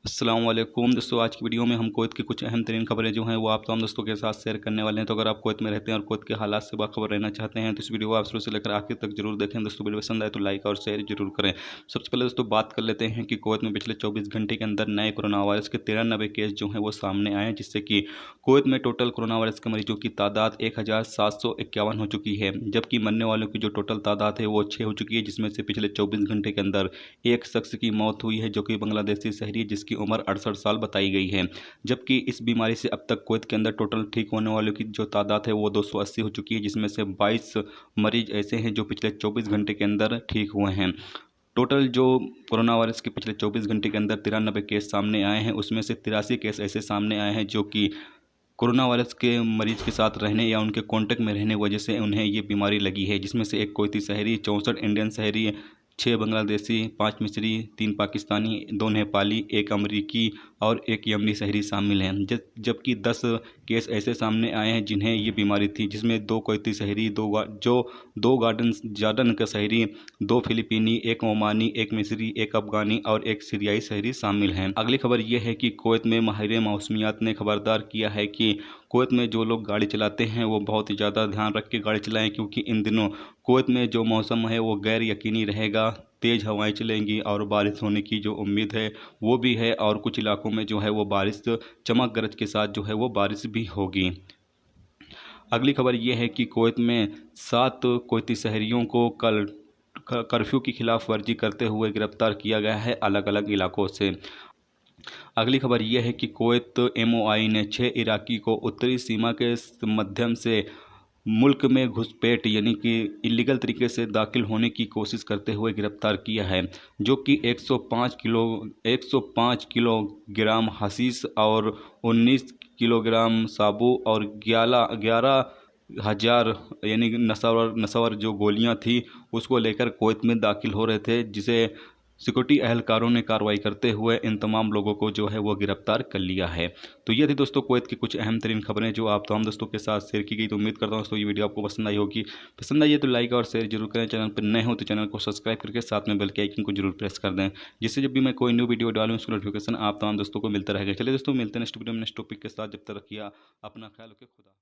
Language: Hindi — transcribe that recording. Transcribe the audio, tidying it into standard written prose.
अस्सलामुअलैकुम दोस्तों, आज की वीडियो में हम कुवैत की कुछ अहम तरीन खबरें जो हैं वो आप तमाम दोस्तों के साथ शेयर करने वाले हैं। तो अगर आप कुवैत में रहते हैं और कुवैत के हालात से बाखबर रहना चाहते हैं तो इस वीडियो को आप शुरू से लेकर आखिर तक जरूर देखें। दोस्तों वीडियो पसंद आए तो लाइक और शेयर जरूर करें। सबसे पहले दोस्तों बात कर लेते हैं कि कुवैत में पिछले 24 घंटे के अंदर नए कोरोना वायरस के 93 केस जो हैं वो सामने आए हैं, जिससे कि कुवैत में टोटल कोरोना वायरस के मरीजों की तादाद 1751 हो चुकी है, जबकि मरने वालों की जो टोटल तादाद है वो 6 हो चुकी है, जिसमें से पिछले 24 घंटे के अंदर एक शख्स की मौत हुई है जो कि बांग्लादेशी शहरी है, जिसकी उम्र 68 साल बताई गई है। जबकि इस बीमारी से अब तक कुवैत के अंदर टोटल ठीक होने वालों की जो तादाद है वो 280 हो चुकी है, जिसमें से 22 मरीज ऐसे हैं जो पिछले 24 घंटे के अंदर ठीक हुए हैं। टोटल जो कोरोना वायरस के पिछले 24 घंटे के अंदर 93 केस सामने आए हैं, उसमें से 83 केस ऐसे सामने आए हैं जो कि कोरोना वायरस के मरीज के साथ रहने या उनके कांटेक्ट में रहने की वजह से उन्हें ये बीमारी लगी है, जिसमें से एक कुवैती शहरी, 64 इंडियन शहरी, 6 बांग्लादेशी, 5 मिस्री, 3 पाकिस्तानी, 2 नेपाली, 1 अमरीकी और 1 यमनी शहरी शामिल हैं। जबकि 10 केस ऐसे सामने आए हैं जिन्हें ये बीमारी थी, जिसमें 2 कुवैती शहरी, 2 जॉर्डन का शहरी, 2 फिलिपीनी, 1 ओमानी, 1 मिस्री, 1 अफगानी और 1 सीरियाई शहरी शामिल हैं। अगली खबर यह है कि कुवैत में माहिर मौसमियात ने खबरदार किया है कि कुवैत में जो लोग गाड़ी चलाते हैं वो बहुत ही ज़्यादा ध्यान रख के गाड़ी चलाएं, क्योंकि इन दिनों कुवैत में जो मौसम है वो गैर यकीनी रहेगा। तेज़ हवाएं चलेंगी और बारिश होने की जो उम्मीद है वो भी है, और कुछ इलाकों में जो है वो बारिश चमक गरज के साथ जो है वो बारिश भी होगी। अगली खबर यह है कि कुवैत में 7 कुवैती शहरियों को कल कर्फ्यू की खिलाफ वर्जी करते हुए गिरफ्तार किया गया है अलग अलग इलाकों से। अगली खबर यह है कि कुवैत एमओआई ने 6 इराकी को उत्तरी सीमा के माध्यम से मुल्क में घुसपैठ यानी कि इलीगल तरीके से दाखिल होने की कोशिश करते हुए गिरफ्तार किया है, जो कि 105 किलोग्राम हशीश और 19 किलोग्राम साबु और 11,000 यानी नशवर जो गोलियां थी उसको लेकर कुवैत में दाखिल हो रहे थे, जिसे सिक्योरिटी अहलकारों ने कार्रवाई करते हुए इन तमाम लोगों को जो है वो गिरफ्तार कर लिया है। तो ये थी दोस्तों कुवैत की कुछ अहम तरीन खबरें जो आप तमाम दोस्तों के साथ शेयर की गई। तो उम्मीद करता हूँ दोस्तों ये वीडियो आपको पसंद आई होगी। पसंद आई है तो लाइक और शेयर जरूर करें। चैनल पर नए हो तो चैनल को सब्सक्राइब करके साथ में बेल के आइकन को जरूर प्रेस कर दें, जिससे जब भी मैं कोई न्यू वीडियो डालूँ उसका नोटिफिकेशन आप तमाम दोस्तों को मिलता रहेगा। चलिए दोस्तों मिलते हैं नेक्स्ट वीडियो में नेक्स्ट टॉपिक के साथ। जब तक रखिए अपना ख्याल रखिए। खुदा।